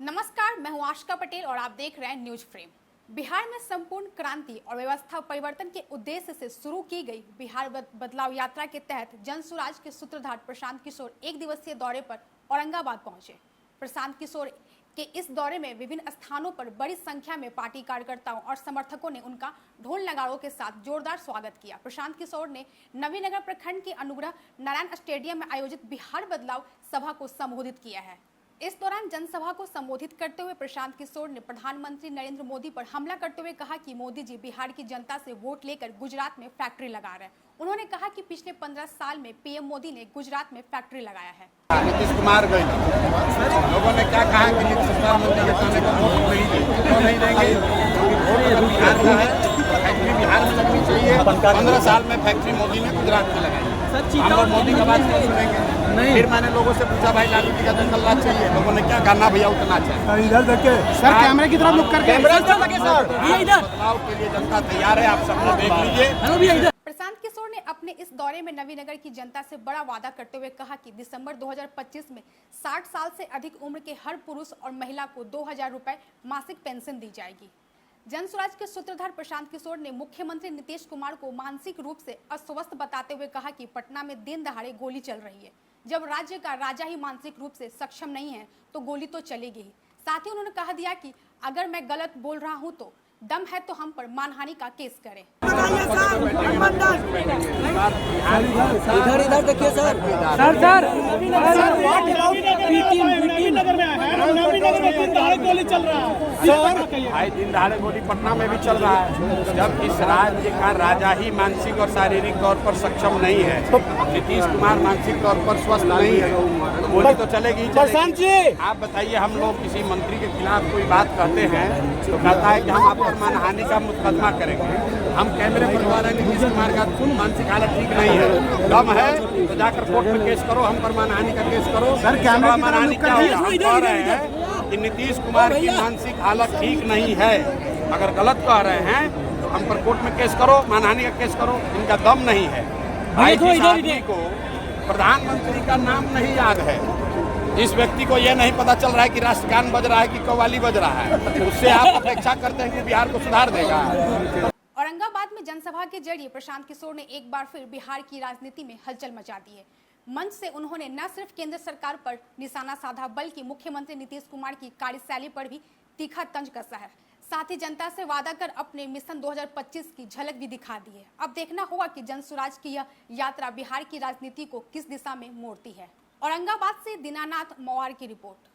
नमस्कार, मैं हूं आशिका पटेल और आप देख रहे हैं न्यूज फ्रेम। बिहार में संपूर्ण क्रांति और व्यवस्था परिवर्तन के उद्देश्य से शुरू की गई बिहार बदलाव यात्रा के तहत जन स्वराज के सूत्रधार प्रशांत किशोर एक दिवसीय दौरे पर औरंगाबाद पहुंचे। प्रशांत किशोर के इस दौरे में विभिन्न स्थानों पर बड़ी संख्या में पार्टी कार्यकर्ताओं और समर्थकों ने उनका ढोल नगाड़ों के साथ जोरदार स्वागत किया। प्रशांत किशोर ने नवीनगर प्रखंड के अनुग्रह नारायण स्टेडियम में आयोजित बिहार बदलाव सभा को संबोधित किया है। इस दौरान जनसभा को संबोधित करते हुए प्रशांत किशोर ने प्रधानमंत्री नरेंद्र मोदी पर हमला करते हुए कहा कि मोदी जी बिहार की जनता से वोट लेकर गुजरात में फैक्ट्री लगा रहे हैं। उन्होंने कहा कि पिछले 15 साल में पीएम मोदी ने गुजरात में फैक्ट्री लगाया है। नीतीश कुमार गए लोगों ने क्या कहा कि नीतीश कुमार मोदी हटाने का वोट नहीं देंगे। बिहार का है, फैक्ट्री बिहार में लगनी चाहिए। 15 साल में फैक्ट्री मोदी ने गुजरात में लगाई। हम लोग मोदी का बात नहीं सुनेंगे। फिर मैंने लोगों से पूछा भाई लालू जी का जंगल राज चाहिए, लोगों ने क्या कहना भैया उतना चाहिए। इधर देखिए सर, कैमरे की तरफ मुख करके बदलाव के लिए जनता तैयार है, आप सब लोग देख लीजिए। प्रशांत किशोर ने अपने इस दौरे में नवीनगर की जनता से बड़ा वादा करते हुए कहा कि दिसंबर 2025 में 60 साल से अधिक उम्र के हर पुरुष और महिला को 2000 रुपए मासिक पेंशन दी जाएगी। जन स्वराज के सूत्रधार प्रशांत किशोर ने मुख्यमंत्री नीतीश कुमार को मानसिक रूप से अस्वस्थ बताते हुए कहा कि पटना में दिन दहाड़े गोली चल रही है। जब राज्य का राजा ही मानसिक रूप से सक्षम नहीं है तो गोली तो चलेगी ही। साथ ही उन्होंने कहा दिया कि अगर मैं गलत बोल रहा हूं तो दम है तो हम पर मानहानि का केस करें। इधर देखिए सर गोली चल रहा है। भाई दिन दहाड़े गोली पटना में भी चल रहा है। जब इस राज्य का राजा ही मानसिक और शारीरिक तौर पर सक्षम नहीं है, नीतीश कुमार मानसिक तौर पर स्वस्थ नहीं है, तो गोली तो चलेगी। प्रशांत जी, आप बताइए, हम लोग किसी मंत्री के खिलाफ कोई बात कहते हैं तो कहता है कि हम आप पर मानहानि का मुकदमा करेंगे। हम कैमरे पर द्वारा नीतीश कुमार का मानसिक हालत ठीक नहीं है, दम है तो जाकर कोर्ट में केस करो, हम पर मानहानि का केस करो। सर कैमरा मानहानि क्या होगा? हम कह रहे हैं कि नीतीश कुमार की मानसिक हालत ठीक नहीं है। अगर गलत कह रहे हैं तो हम पर कोर्ट में केस करो, मानहानि का केस करो। इनका दम नहीं है। भाई जिस आदमी को प्रधानमंत्री का नाम नहीं याद है, जिस व्यक्ति को यह नहीं पता चल रहा है कि राष्ट्रगान बज रहा है कि कव्वाली बज रहा है, उससे आप अपेक्षा करते हैं कि बिहार को सुधार देगा। औरंगाबाद में जनसभा के जरिए प्रशांत किशोर ने एक बार फिर बिहार की राजनीति में हलचल मचा दी है। मंच से उन्होंने न सिर्फ केंद्र सरकार पर निशाना साधा बल्कि मुख्यमंत्री नीतीश कुमार की कार्यशैली पर भी तीखा तंज कसा है। साथ ही जनता से वादा कर अपने मिशन 2025 की झलक भी दिखा दी है। अब देखना होगा कि जन स्वराज की यह यात्रा बिहार की राजनीति को किस दिशा में मोड़ती है। औरंगाबाद से दीनानाथ मवार की रिपोर्ट।